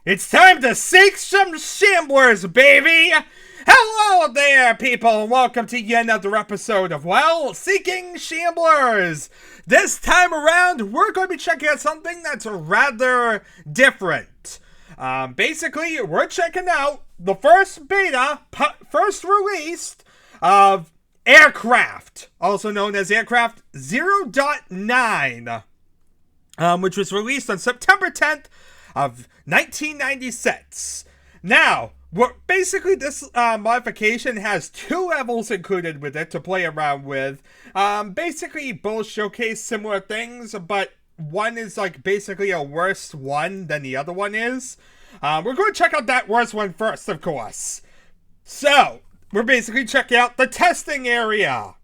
It's time to seek some Shamblers, baby! Hello there, people, and welcome to yet another episode of, Seeking Shamblers! This time around, we're going to be checking out something that's rather different. Basically, we're checking out the first beta, first released, of Aircraft, also known as Aircraft 0.9, which was released on September 10th, of 1996. Now, basically this modification has two levels included with it to play around with. Basically both showcase similar things, but one is like basically a worse one than the other one is. We're going to check out that worse one first, of course. So, we're basically checking out the testing area,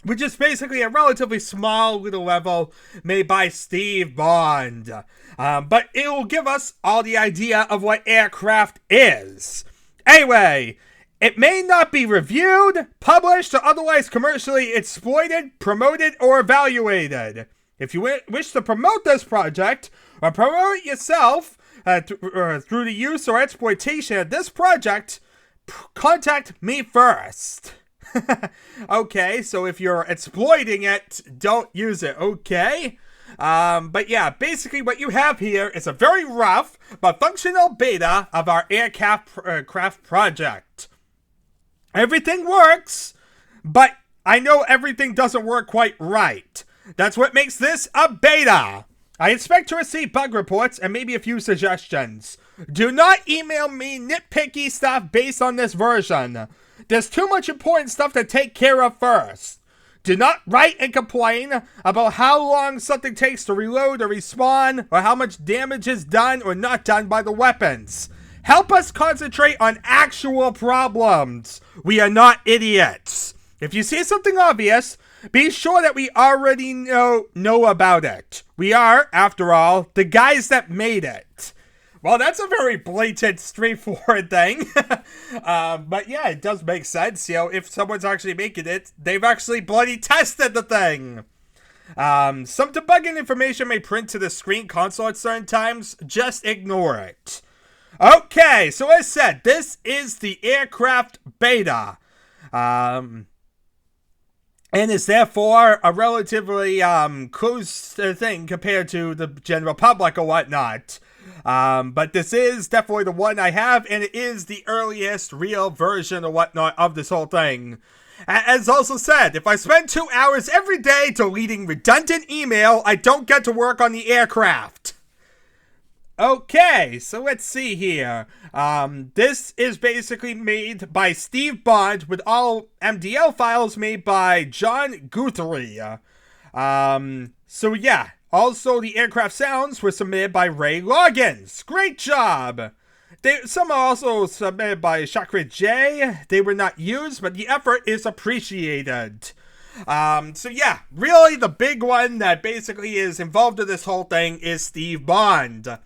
which is basically a relatively small little level made by Steve Bond. But it will give us all the idea of what Aircraft is. Anyway, it may not be reviewed, published, or otherwise commercially exploited, promoted, or evaluated. If you wish to promote this project, or promote it yourself through the use or exploitation of this project, contact me first. Okay, so if you're exploiting it, don't use it, okay? But yeah, basically what you have here is a very rough but functional beta of our Aircraft project. Everything works, but I know everything doesn't work quite right. That's what makes this a beta. I expect to receive bug reports and maybe a few suggestions. Do not email me nitpicky stuff based on this version. There's too much important stuff to take care of first. Do not write and complain about how long something takes to reload or respawn, or how much damage is done or not done by the weapons. Help us concentrate on actual problems. We are not idiots. If you see something obvious, be sure that we already know about it. We are, after all, the guys that made it. Well, that's a very blatant, straightforward thing. But yeah, it does make sense. You know, if someone's actually making it, they've actually bloody tested the thing. Some debugging information may print to the screen console at certain times. Just ignore it. Okay, so as I said, this is the Aircraft beta. And is therefore a relatively close thing compared to the general public or whatnot. But this is definitely the one I have, and it is the earliest real version or whatnot of this whole thing. As also said, if I spend 2 hours every day deleting redundant email, I don't get to work on the Aircraft. Okay, so let's see here. This is basically made by Steve Bond, with all MDL files made by John Guthrie. So yeah. Also, the Aircraft sounds were submitted by Ray Loggins. Great job! Some are also submitted by Chakra J. They were not used, but the effort is appreciated. So yeah, really the big one that basically is involved in this whole thing is Steve Bond.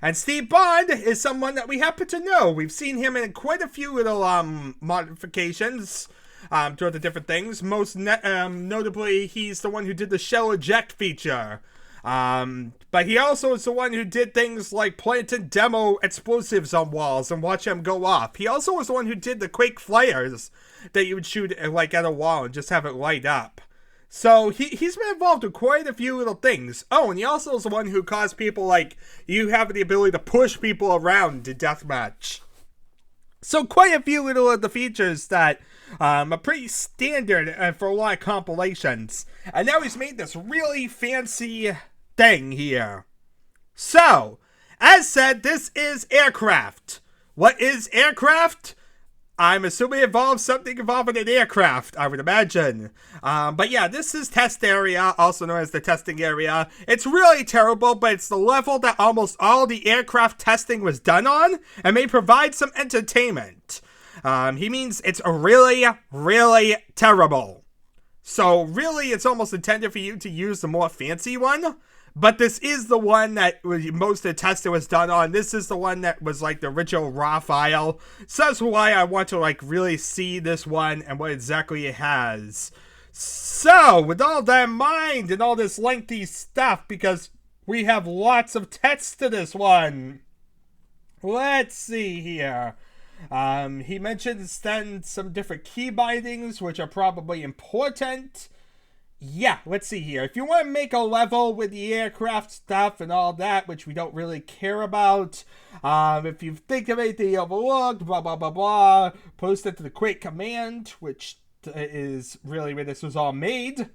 And Steve Bond is someone that we happen to know. We've seen him in quite a few little modifications to the different things. Most notably, he's the one who did the shell eject feature. But he also is the one who did things like planted demo explosives on walls and watch them go off. He also was the one who did the Quake flares that you would shoot like at a wall and just have it light up. So he's been involved in quite a few little things. Oh, and he also is the one who caused people like you having the ability to push people around to deathmatch. So quite a few little of the features that are pretty standard for a lot of compilations. And now he's made this really fancy thing here. So, as said, this is Aircraft. What is Aircraft? I'm assuming it involves something involving an aircraft, I would imagine. But yeah, this is test area, also known as the testing area. It's really terrible, but it's the level that almost all the Aircraft testing was done on, and may provide some entertainment. He means it's really, really terrible. So really, it's almost intended for you to use the more fancy one. But this is the one that most of the testing was done on. This is the one that was like the original raw file. So that's why I want to like really see this one and what exactly it has. So, with all that in mind and all this lengthy stuff, because we have lots of text to this one, Let's see here. He mentioned then some different key bindings, which are probably important. Yeah, let's see here. If you want to make a level with the aircraft stuff and all that, which we don't really care about, if you think of anything overlooked, blah, blah, blah, blah, post it to the Quake command, which is really where this was all made.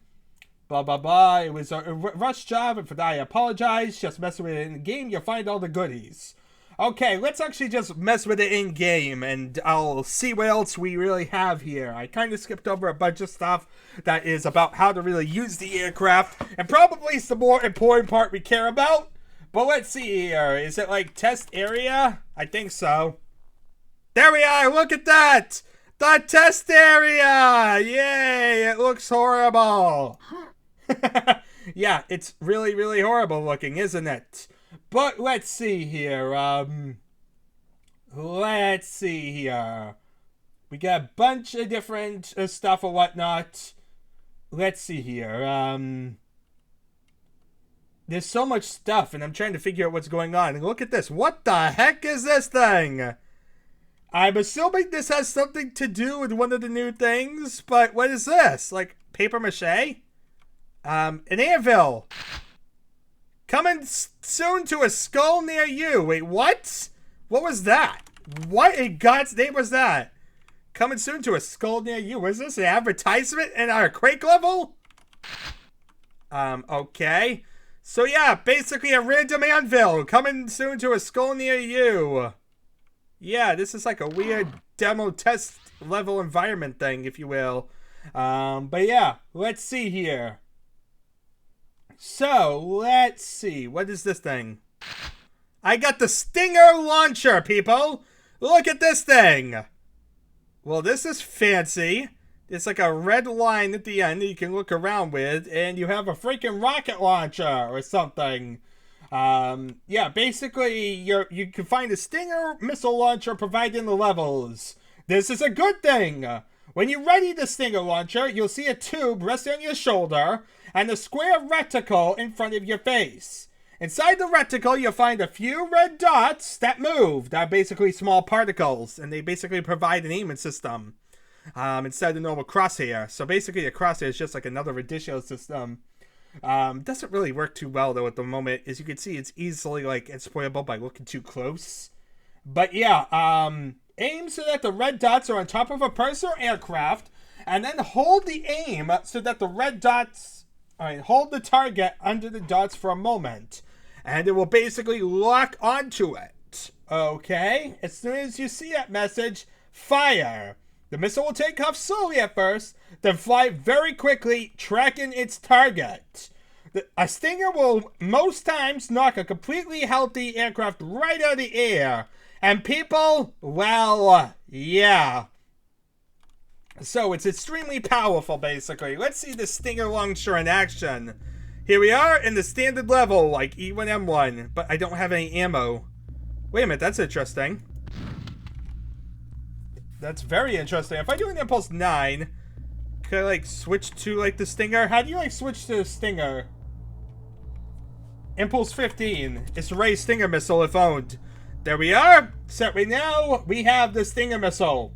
Blah, blah, blah. It was a rush job, and for that I apologize. Just mess with it in the game, you'll find all the goodies. Okay, let's actually just mess with it in-game, and I'll see what else we really have here. I kind of skipped over a bunch of stuff that is about how to really use the aircraft, and probably it's the more important part we care about. But let's see here. Is it like test area? I think so. There we are! Look at that! The test area! Yay! It looks horrible! Yeah, it's really, really horrible looking, isn't it? But let's see here. Let's see here. We got a bunch of different stuff or whatnot. Let's see here. There's so much stuff, and I'm trying to figure out what's going on. And look at this. What the heck is this thing? I'm assuming this has something to do with one of the new things, but what is this? Like paper mache? An anvil. Coming soon to a skull near you. Wait, what? What was that? What in God's name was that? Coming soon to a skull near you. Was this an advertisement in our Quake level? Okay. So yeah, basically a random anvil. Coming soon to a skull near you. Yeah, this is like a weird demo test level environment thing, if you will. But yeah, let's see here. So, let's see. What is this thing? I got the Stinger launcher, people! Look at this thing! Well, this is fancy. It's like a red line at the end that you can look around with, and you have a freaking rocket launcher or something. Yeah, basically, you can find a Stinger missile launcher provided in the levels. This is a good thing! When you ready the Stinger launcher, you'll see a tube resting on your shoulder, and a square reticle in front of your face. Inside the reticle, you'll find a few red dots that move. They're basically small particles, and they basically provide an aiming system instead of the normal crosshair. So basically, a crosshair is just like another ridiculous system. Doesn't really work too well, though, at the moment. As you can see, it's easily, like, exploitable by looking too close. But yeah, aim so that the red dots are on top of a person or aircraft, and then hold the aim so that the red dots... Alright, hold the target under the dots for a moment, and it will basically lock onto it. Okay? As soon as you see that message, fire. The missile will take off slowly at first, then fly very quickly, tracking its target. A Stinger will most times knock a completely healthy aircraft right out of the air. And people, well, yeah. So it's extremely powerful, basically. Let's see the Stinger launcher in action. Here we are in the standard level, like E1M1, but I don't have any ammo. Wait a minute, that's interesting. That's very interesting. If I do an Impulse 9, could I, like, switch to, like, the Stinger? How do you, like, switch to the Stinger? Impulse 15. It's Ray's Stinger missile if owned. There we are. Set right now, we have the Stinger missile.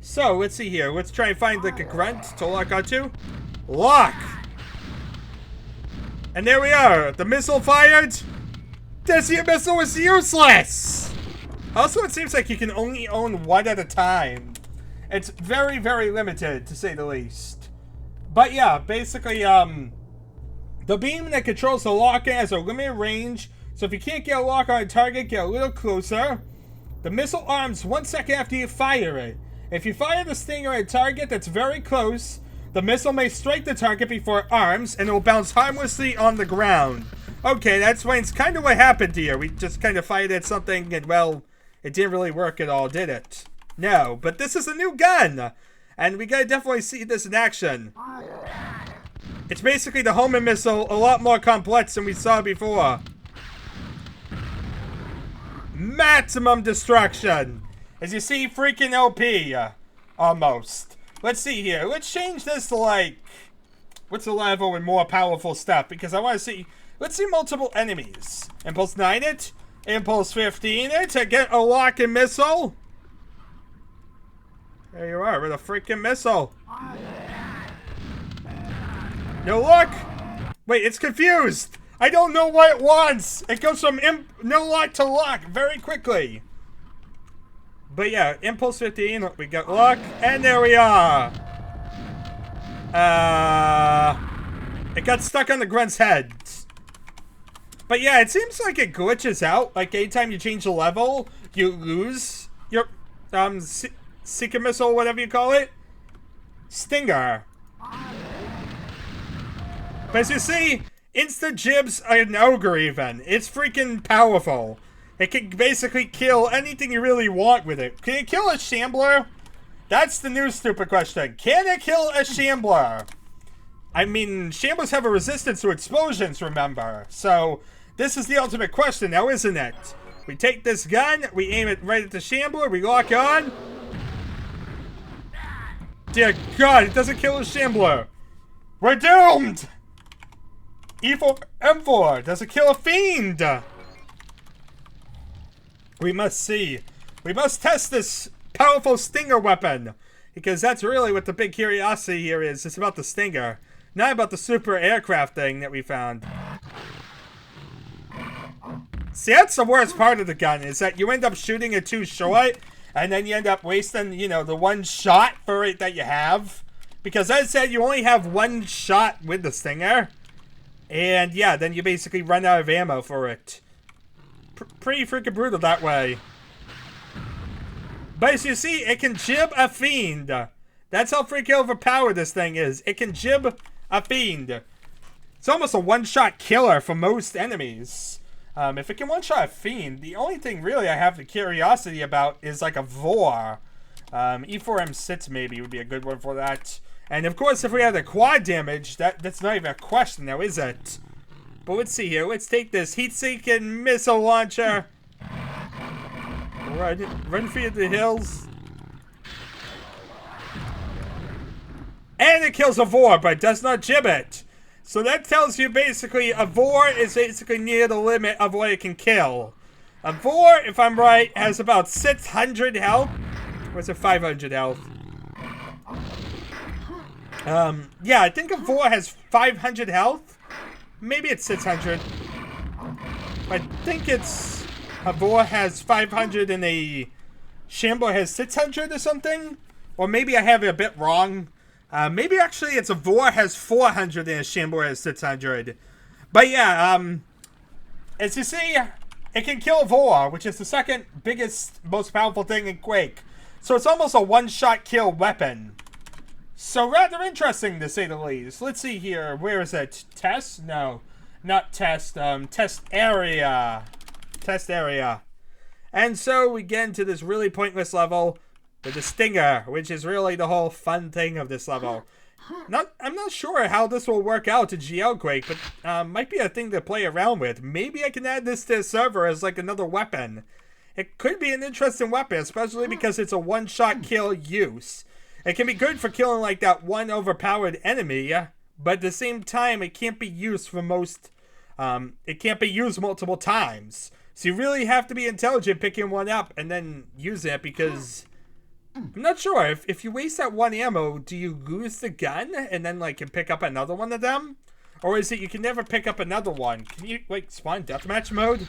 So, let's see here. Let's try and find, like, a grunt to lock onto. Lock! And there we are. The missile fired. This here missile was useless! Also, it seems like you can only own one at a time. It's very, very limited, to say the least. But yeah, basically, the beam that controls the lock has a limited range. So if you can't get a lock on a target, get a little closer. The missile arms 1 second after you fire it. If you fire the Stinger at a target that's very close, the missile may strike the target before it arms, and it will bounce harmlessly on the ground. Okay, that explains kind of what happened here. We just kind of fired at something, and well, it didn't really work at all, did it? No, but this is a new gun, and we gotta definitely see this in action. It's basically the homing missile, a lot more complex than we saw before. Maximum destruction! As you see, freaking OP, almost. Let's see here. Let's change this to, like, what's the level with more powerful stuff? Because I want to see, let's see multiple enemies. Impulse 9 it. Impulse 15 to get a locking missile. There you are with a freaking missile. No luck. Wait, it's confused. I don't know what it wants. It goes from no luck to luck very quickly. But yeah, Impulse 15, we got luck, and there we are. It got stuck on the grunt's head. But yeah, it seems like it glitches out. Like anytime you change the level, you lose your Seeker Missile, whatever you call it. Stinger. But as you see, Insta Jib's an ogre even. It's freaking powerful. It can basically kill anything you really want with it. Can it kill a Shambler? That's the new stupid question. Can it kill a Shambler? I mean, Shamblers have a resistance to explosions, remember? So, this is the ultimate question now, isn't it? We take this gun, we aim it right at the Shambler, we lock on. Dear God, it doesn't kill a Shambler. We're doomed! E4, M4, does it kill a Fiend? We must see. We must test this powerful Stinger weapon. Because that's really what the big curiosity here is. It's about the Stinger. Not about the super aircraft thing that we found. See, that's the worst part of the gun, is that you end up shooting it too short, and then you end up wasting, you know, the one shot for it that you have. Because as I said, you only have one shot with the Stinger. And yeah, then you basically run out of ammo for it. Pretty freaking brutal that way. But as you see, it can jib a Fiend. That's how freaking overpowered this thing is. It can jib a Fiend. It's almost a one-shot killer for most enemies. If it can one-shot a Fiend, the only thing really I have the curiosity about is like a Vor. E4M6 maybe would be a good one for that. And of course, if we have the quad damage, that's not even a question now, is it? But let's see here. Let's take this heat-seeking missile launcher. Run for the hills. And it kills a Vor, but does not jib it. So that tells you basically a Vor is basically near the limit of what it can kill. A Vor, if I'm right, has about 600 health. Or is it 500 health? Yeah, I think a Vor has 500 health. Maybe it's 600. I think it's a Vor has 500 and a Shambler has 600 or something. Or maybe I have it a bit wrong. Maybe actually it's a Vor has 400 and a Shambler has 600. But yeah, as you see, it can kill a Vor, which is the second biggest, most powerful thing in Quake. So it's almost a one-shot kill weapon. So rather interesting, to say the least. Let's see here. Where is it? Test? No. Not test. Test area. Test area. And so we get into this really pointless level with the Stinger, which is really the whole fun thing of this level. I'm not sure how this will work out to GL Quake, but might be a thing to play around with. Maybe I can add this to the server as like another weapon. It could be an interesting weapon, especially because it's a one-shot kill use. It can be good for killing like that one overpowered enemy, but at the same time, it can't be used for most. It can't be used multiple times. So you really have to be intelligent picking one up and then use it, because I'm not sure if you waste that one ammo, do you lose the gun and then like can pick up another one of them, or is it you can never pick up another one? Can you like spawn deathmatch mode?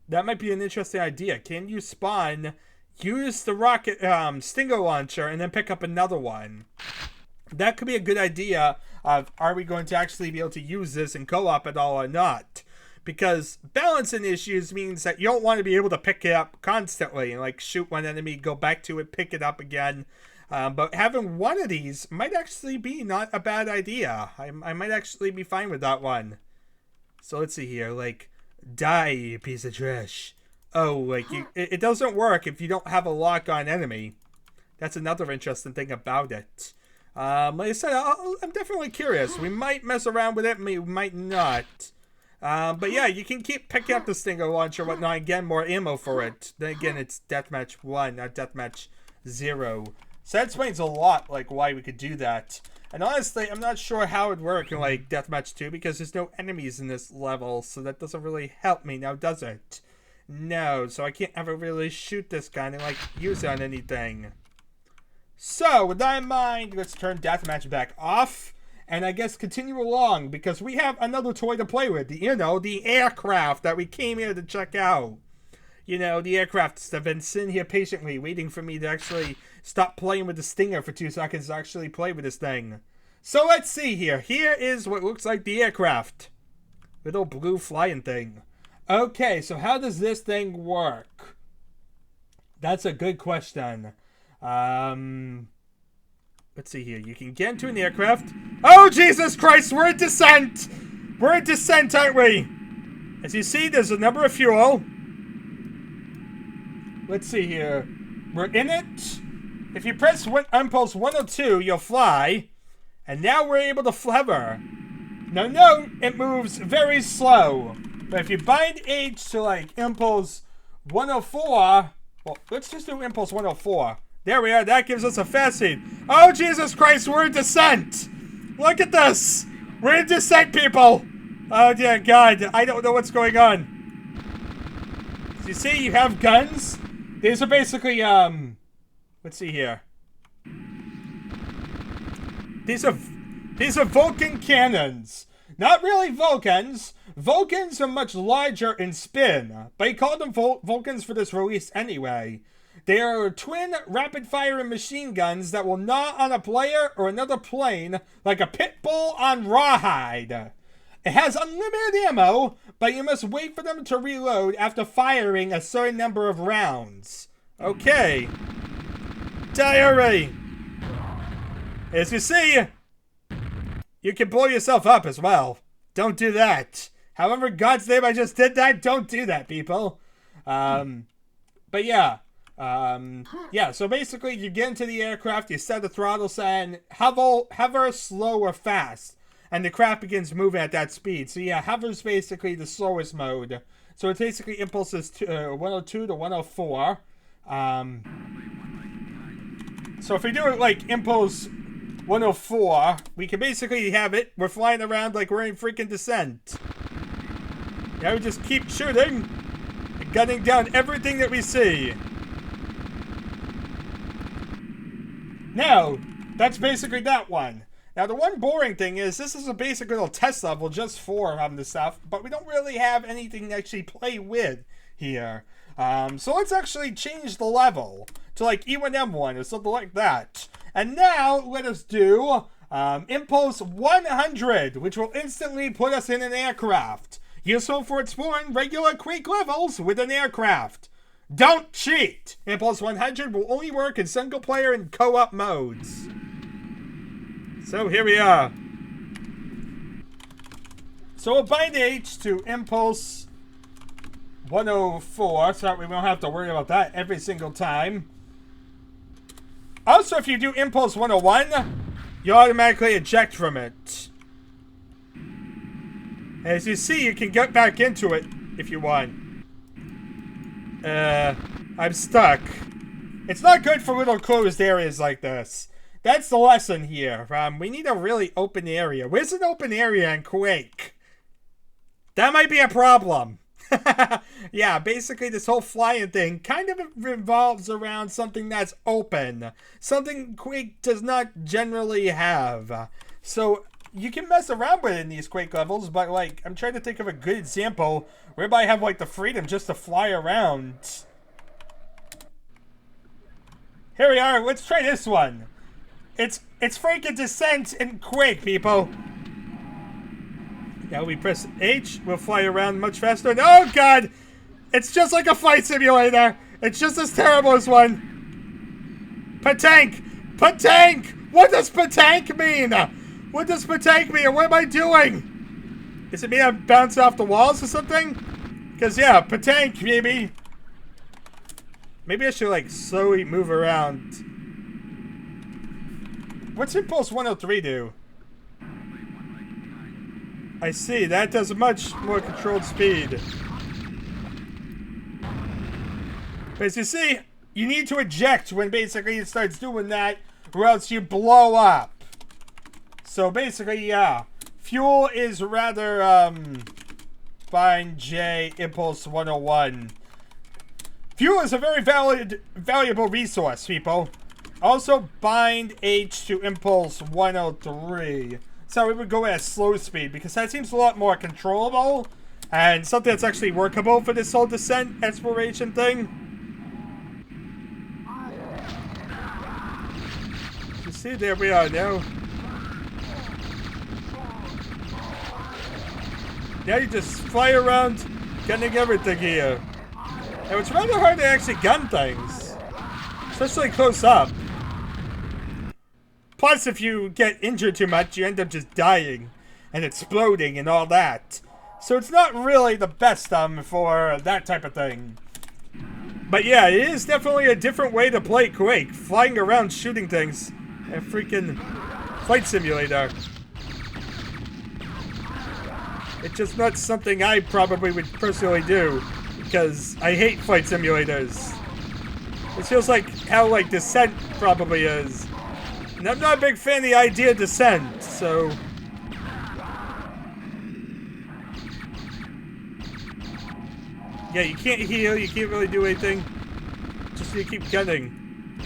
That might be an interesting idea. Can you spawn, use the rocket Stinger launcher, and then pick up another one? That could be a good idea of, are we going to actually be able to use this in co-op at all or not? Because balancing issues means that you don't want to be able to pick it up constantly and like shoot one enemy, go back to it, pick it up again. But having one of these might actually be not a bad idea. I might actually be fine with that one. So let's see here, like, die, you piece of trash. Oh, like, it doesn't work if you don't have a lock-on enemy. That's another interesting thing about it. Like I said, I'm definitely curious. We might mess around with it, we might not. But yeah, you can keep picking up the Stinger launcher and whatnot and get more ammo for it. Then again, it's Deathmatch 1, not Deathmatch 0. So that explains a lot, like, why we could do that. And honestly, I'm not sure how it would work in, like, Deathmatch 2, because there's no enemies in this level, so that doesn't really help me now, does it? No, so I can't ever really shoot this gun and, like, use it on anything. So, with that in mind, let's turn Deathmatch back off. And I guess continue along, because we have another toy to play with. You know, the aircraft that we came here to check out. You know, the aircrafts that have been sitting here patiently, waiting for me to actually stop playing with the Stinger for 2 seconds to actually play with this thing. So let's see here. Here is what looks like the aircraft. Little blue flying thing. Okay, so how does this thing work? That's a good question. Let's see here. You can get into an aircraft. Oh, Jesus Christ! We're in descent! We're in descent, aren't we? As you see, there's a number of fuel. Let's see here. We're in it. If you press impulse 102, you'll fly. And now we're able to hover. Now note, it moves very slow. But if you bind H to, like, impulse 104... Well, let's just do impulse 104. There we are. That gives us a fast speed. Oh, Jesus Christ. We're in descent. Look at this. We're in descent, people. Oh, dear God. I don't know what's going on. So you see, you have guns. These are basically, let's see here. These are Vulcan cannons. Not really Vulcans. Vulcans are much larger in spin. But he called them Vulcans for this release anyway. They are twin rapid-firing machine guns that will gnaw on a player or another plane like a pit bull on rawhide. It has unlimited ammo, but you must wait for them to reload after firing a certain number of rounds. Okay. Die already. As you see, you can blow yourself up as well. Don't do that. However, God's name I just did that, don't do that, people. But yeah. Yeah, so basically you get into the aircraft, you set the throttle setting, hover, slow, or fast, and the craft begins moving at that speed. So yeah, hover's basically the slowest mode. So it basically impulses to 102 to 104. So if we do it like impulse 104, we can basically have it. We're flying around like we're in freaking descent. Yeah, we just keep shooting and gunning down everything that we see. Now, that's basically that one. Now, the one boring thing is, this is a basic little test level just for this stuff, but we don't really have anything to actually play with here. So let's actually change the level to like E1M1 or something like that. And now, let us do Impulse 100, which will instantly put us in an aircraft. Useful for exploring regular Quake levels with an aircraft. Don't cheat! Impulse 100 will only work in single player and co-op modes. So here we are. So we'll bind H to Impulse 104 so that we won't have to worry about that every single time. Also, if you do Impulse 101, you automatically eject from it. As you see, you can get back into it if you want. I'm stuck. It's not good for little closed areas like this. That's the lesson here. We need a really open area. Where's an open area in Quake? That might be a problem. Yeah, basically this whole flying thing kind of revolves around something that's open. Something Quake does not generally have. So you can mess around with it in these Quake levels, but like, I'm trying to think of a good example whereby I have like the freedom just to fly around. Here we are, let's try this one. It's freaking descent in Quake, people. Now we press H, we'll fly around much faster. And oh god! It's just like a flight simulator. It's just as terrible as one. Patank! Patank! What does patank mean? What does patank mean? What am I doing? Does it mean I'm bouncing off the walls or something? Because yeah, patank, maybe. Maybe I should like slowly move around. What's Impulse 103 do? I see, that does a much more controlled speed. But as you see, you need to eject when basically it starts doing that, or else you blow up. So basically, yeah. Fuel is rather, Find J, Impulse 101. Fuel is a very valuable resource, people. Also, bind H to Impulse 103. So we would go at slow speed, because that seems a lot more controllable, and something that's actually workable for this whole descent exploration thing. You see, there we are now. Now you just fly around, gunning everything here. And it's rather hard to actually gun things, especially close up. Plus, if you get injured too much, you end up just dying and exploding and all that. So it's not really the best for that type of thing. But yeah, it is definitely a different way to play Quake. Flying around shooting things. A freaking flight simulator. It's just not something I probably would personally do, because I hate flight simulators. It feels like how like Descent probably is. And I'm not a big fan of the idea of Descent, so... Yeah, you can't heal, you can't really do anything. Just you keep gunning.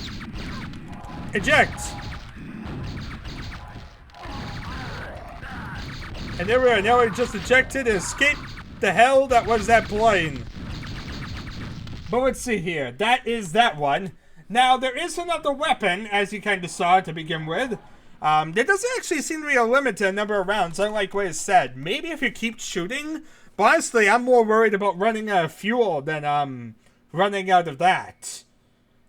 Eject! And there we are, now we just ejected and escaped the hell that was that plane. But let's see here, that is that one. Now, there is another weapon, as you kind of saw to begin with. There doesn't actually seem to be a limit to the number of rounds, unlike what is said. Maybe if you keep shooting, but honestly, I'm more worried about running out of fuel than running out of that.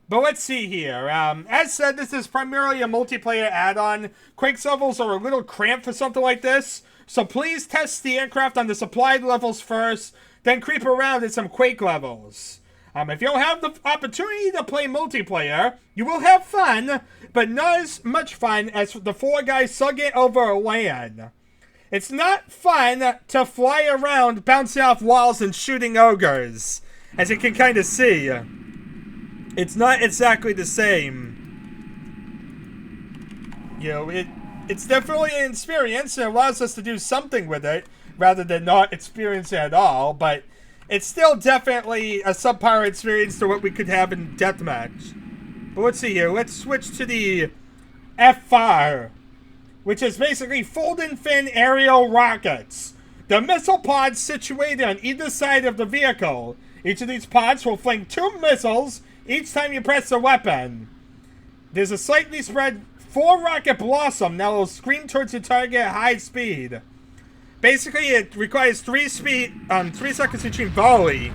But let's see here. As said, this is primarily a multiplayer add-on. Quake levels are a little cramped for something like this, so please test the aircraft on the supplied levels first, then creep around in some Quake levels. If you don't have the opportunity to play multiplayer, you will have fun, but not as much fun as the 4 guys slugging over a LAN. It's not fun to fly around, bouncing off walls and shooting ogres, as you can kind of see. It's not exactly the same. You know, it's definitely an experience, and it allows us to do something with it, rather than not experience it at all, but it's still definitely a subpar experience to what we could have in Deathmatch. But let's see here. Let's switch to the F-Fire, which is basically folding fin aerial rockets. The missile pods situated on either side of the vehicle. Each of these pods will fling 2 missiles each time you press the weapon. There's a slightly spread 4-rocket blossom that will scream towards the target at high speed. Basically, it requires 3 seconds between volley.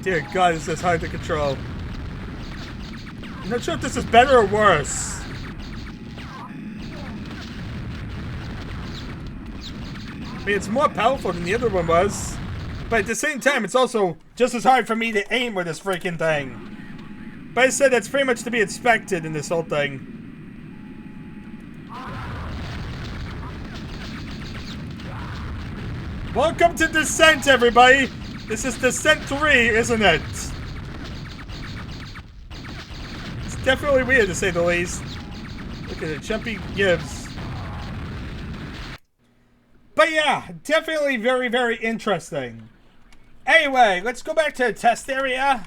Dear God, is this hard to control. I'm not sure if this is better or worse. I mean, it's more powerful than the other one was. But at the same time, it's also just as hard for me to aim with this freaking thing. But I said that's pretty much to be expected in this whole thing. Welcome to Descent, everybody! This is Descent 3, isn't it? It's definitely weird, to say the least. Look at it, Chumpy Gibbs. But yeah, definitely very, very interesting. Anyway, let's go back to the test area,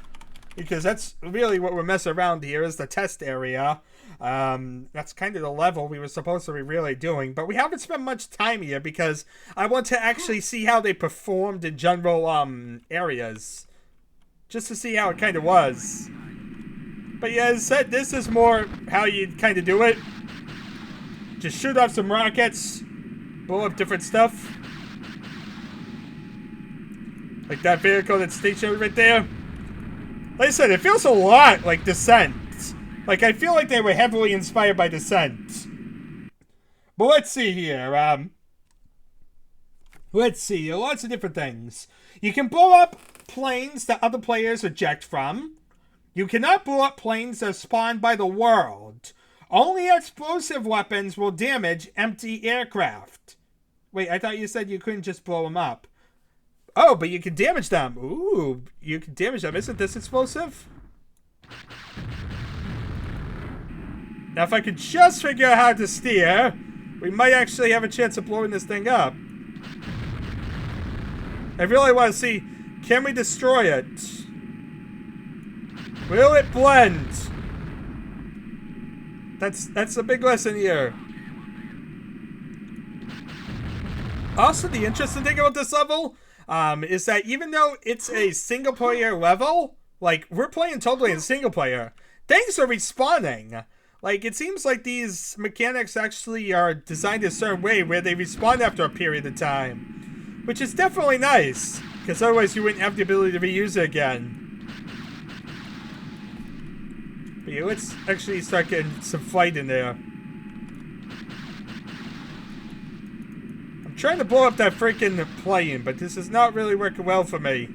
because that's really what we're messing around here, is the test area. That's kind of the level we were supposed to be really doing, but we haven't spent much time here because I want to actually see how they performed in general areas, just to see how it kind of was. But yeah, as I said, this is more how you kind of do it. Just shoot off some rockets, blow up different stuff, like that vehicle that's stationed right there. Like I said, it feels a lot like Descent. Like, I feel like they were heavily inspired by Descent. But let's see here. Let's see. Lots of different things. You can blow up planes that other players eject from. You cannot blow up planes that are spawned by the world. Only explosive weapons will damage empty aircraft. Wait, I thought you said you couldn't just blow them up. Oh, but you can damage them. Ooh, you can damage them. Isn't this explosive? Now, if I could just figure out how to steer, we might actually have a chance of blowing this thing up. I really want to see, can we destroy it? Will it blend? That's a big lesson here. Also, the interesting thing about this level is that even though it's a single player level, like, we're playing totally in single player, things are respawning. Like, it seems like these mechanics actually are designed a certain way where they respawn after a period of time. Which is definitely nice, because otherwise you wouldn't have the ability to reuse it again. But yeah, let's actually start getting some fight in there. I'm trying to blow up that freaking plane, but this is not really working well for me.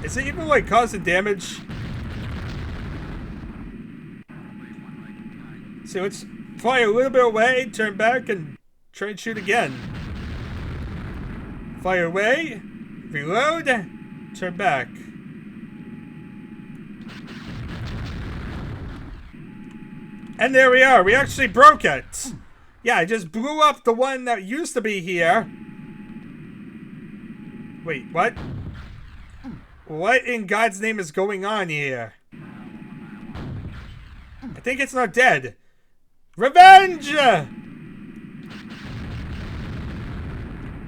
Is it even, like, causing damage? So let's fly a little bit away, turn back, and try and shoot again. Fire away, reload, turn back. And there we are. We actually broke it. Yeah, I just blew up the one that used to be here. Wait, what? What in God's name is going on here? I think it's not dead. Revenge!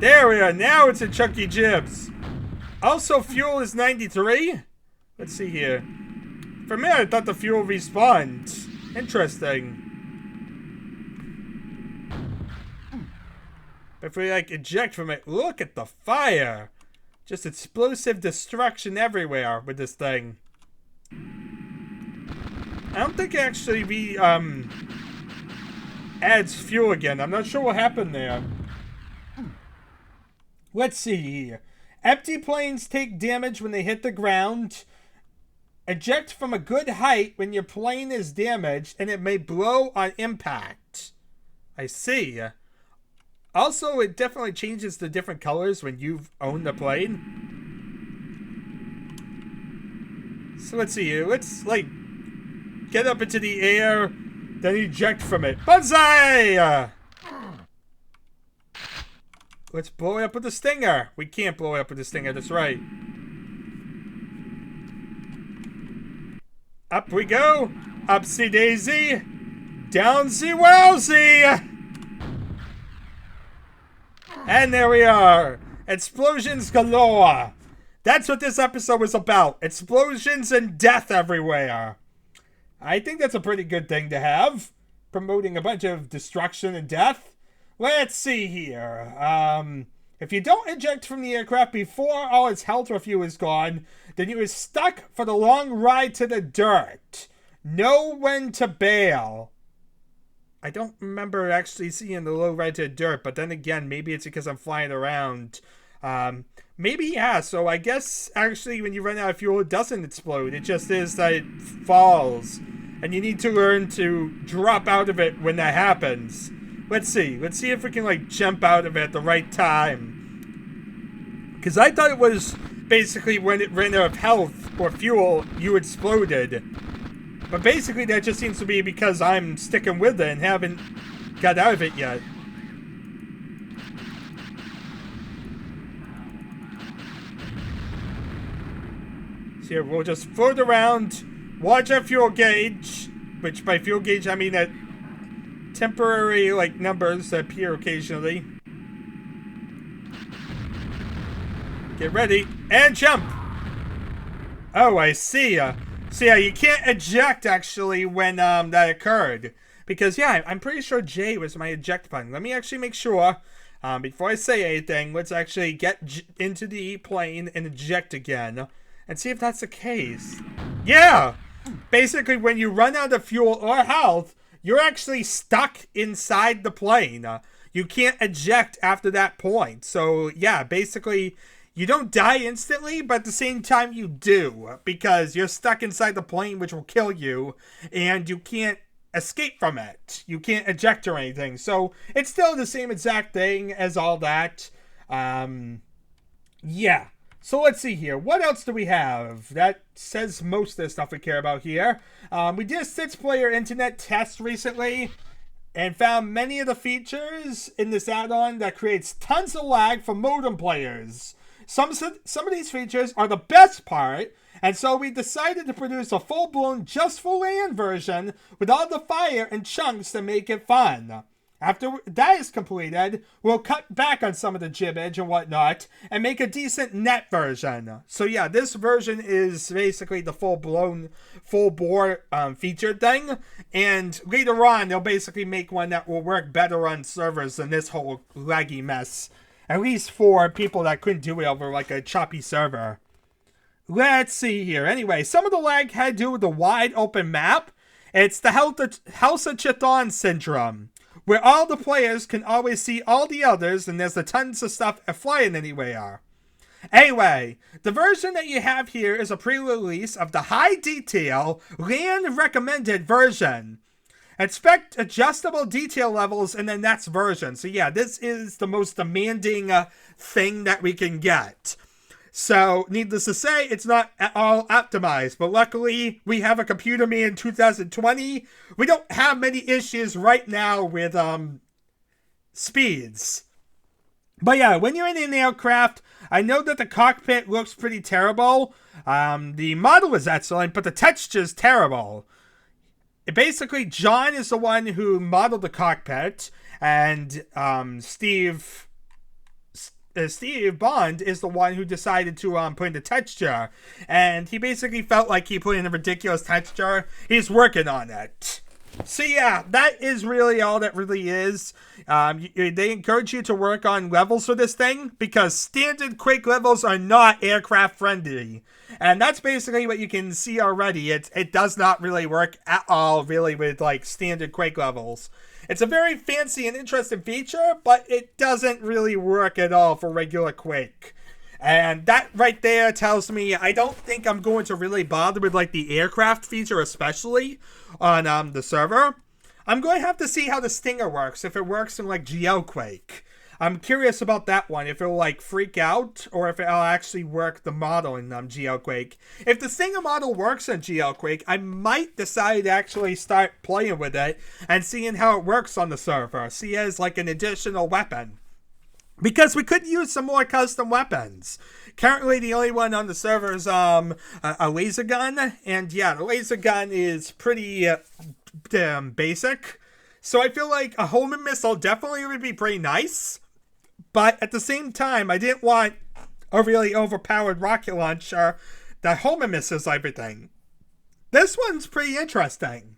There we are. Now it's a Chucky Jibs. Also, fuel is 93. Let's see here. For a minute, I thought the fuel respawned. Interesting. But if we, like, eject from it, look at the fire. Just explosive destruction everywhere with this thing. I don't think actually adds fuel again. I'm not sure what happened there. Let's see here. Empty planes take damage when they hit the ground. Eject from a good height when your plane is damaged, and it may blow on impact. I see. Also, it definitely changes the different colors when you've owned the plane. So let's see here. Let's, like, get up into the air, then eject from it. Banzai! Let's blow it up with the Stinger. We can't blow it up with the Stinger, that's right. Up we go. Upsy daisy. Downsy wowsy. And there we are. Explosions galore. That's what this episode was about. Explosions and death everywhere. I think that's a pretty good thing to have. Promoting a bunch of destruction and death. Let's see here. If you don't eject from the aircraft before all its health or fuel is gone, then you are stuck for the long ride to the dirt. Know when to bail. I don't remember actually seeing the low ride to the dirt, but then again, maybe it's because I'm flying around. Maybe, yeah, so I guess actually when you run out of fuel, it doesn't explode. It just is that it falls. And you need to learn to drop out of it when that happens. Let's see. Let's see if we can, like, jump out of it at the right time. Because I thought it was basically when it ran out of health or fuel, you exploded. But basically that just seems to be because I'm sticking with it and haven't got out of it yet. So here, we'll just float around, watch our fuel gauge, which by fuel gauge I mean that temporary, like, numbers that appear occasionally. Get ready, and jump! Oh, I see. So yeah, you can't eject, actually, when that occurred. Because, yeah, I'm pretty sure J was my eject button. Let me actually make sure, before I say anything, let's actually get into the plane and eject again. And see if that's the case. Yeah! Basically, when you run out of fuel or health, you're actually stuck inside the plane. You can't eject after that point. So, yeah, basically, you don't die instantly, but at the same time you do. Because you're stuck inside the plane, which will kill you. And you can't escape from it. You can't eject or anything. So it's still the same exact thing as all that. Yeah. So let's see here. What else do we have? That says most of the stuff we care about here. We did a 6-player internet test recently and found many of the features in this add-on that creates tons of lag for modem players. Some of these features are the best part, and so we decided to produce a full-blown just for LAN version with all the fire and chunks to make it fun. After that is completed, we'll cut back on some of the gibbage and whatnot and make a decent net version. So yeah, this version is basically the full-blown, full-bore featured thing. And later on, they'll basically make one that will work better on servers than this whole laggy mess. At least for people that couldn't do it over like a choppy server. Let's see here. Anyway, some of the lag had to do with the wide open map. It's the House of Chthon syndrome, where all the players can always see all the others, and there's a tons of stuff flying anywhere. Anyway, the version that you have here is a pre-release of the high detail, LAN recommended version. Expect adjustable detail levels in the next version. So yeah, this is the most demanding thing that we can get. So, needless to say, it's not at all optimized. But luckily, we have a computer me in 2020. We don't have many issues right now with speeds. But yeah, when you're in an aircraft, I know that the cockpit looks pretty terrible. The model is excellent, but the texture is terrible. Basically, John is the one who modeled the cockpit, and Steve Bond is the one who decided to put in the texture, and he basically felt like he put in a ridiculous texture. He's working on it. So yeah, that is really all that really is. They encourage you to work on levels for this thing, because standard Quake levels are not aircraft friendly. And that's basically what you can see already. It does not really work at all, really, with like standard Quake levels. It's a very fancy and interesting feature, but it doesn't really work at all for regular Quake. And that right there tells me I don't think I'm going to really bother with like the aircraft feature, especially on the server. I'm going to have to see how the Stinger works, if it works in like GL Quake. I'm curious about that one, if it'll like freak out or if it'll actually work the model in GL Quake. If the Stinger model works in GL Quake, I might decide to actually start playing with it and seeing how it works on the server. See it as like an additional weapon. Because we could use some more custom weapons. Currently, the only one on the server is a laser gun. And yeah, the laser gun is pretty basic. So I feel like a homing missile definitely would be pretty nice. But at the same time, I didn't want a really overpowered rocket launcher that homing missiles everything. This one's pretty interesting.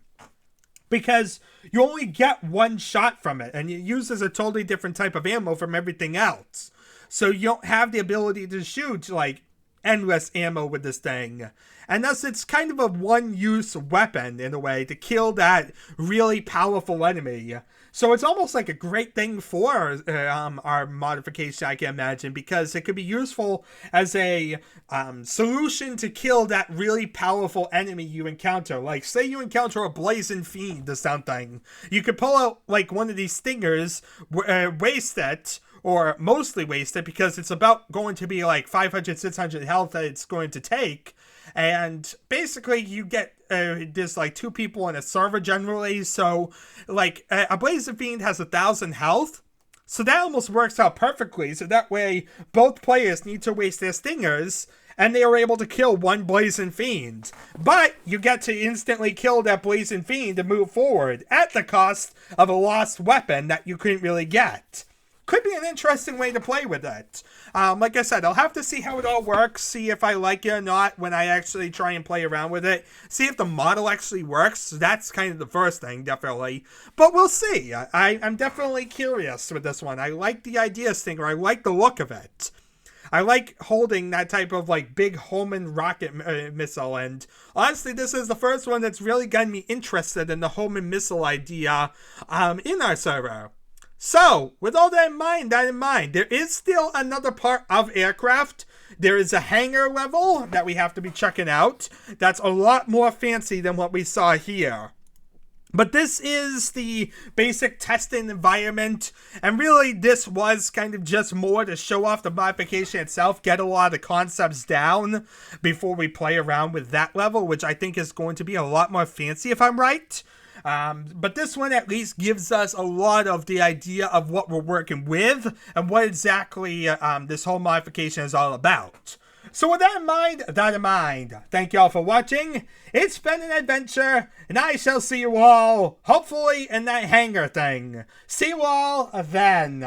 Because you only get one shot from it, and it uses a totally different type of ammo from everything else. So you don't have the ability to shoot, like, endless ammo with this thing. And thus, it's kind of a one-use weapon, in a way, to kill that really powerful enemy. So it's almost like a great thing for our modification, I can imagine, because it could be useful as a solution to kill that really powerful enemy you encounter. Like, say you encounter a blazing fiend or something. You could pull out, like, one of these stingers, waste it, or mostly waste it, because it's about going to be, like, 500, 600 health that it's going to take. And basically, you get, there's like 2 people in a server generally, so like a Blazing Fiend has 1,000 health, so that almost works out perfectly, so that way both players need to waste their stingers, and they are able to kill one Blazing Fiend. But you get to instantly kill that Blazing Fiend to move forward, at the cost of a lost weapon that you couldn't really get. Could be an interesting way to play with it. Like I said, I'll have to see how it all works, see if I like it or not when I actually try and play around with it, see if the model actually works. So that's kind of the first thing, definitely. But we'll see. I'm definitely curious with this one. I like the idea, Stinger. I like the look of it. I like holding that type of like big homing rocket missile, and honestly, this is the first one that's really gotten me interested in the homing missile idea in our server. So, with all that in mind, there is still another part of aircraft. There is a hangar level that we have to be checking out. That's a lot more fancy than what we saw here. But this is the basic testing environment, and really this was kind of just more to show off the modification itself, get a lot of the concepts down before we play around with that level, which I think is going to be a lot more fancy if I'm right. But this one at least gives us a lot of the idea of what we're working with and what exactly this whole modification is all about. So with that in mind, thank y'all for watching. It's been an adventure, and I shall see you all, hopefully, in that hangar thing. See you all then.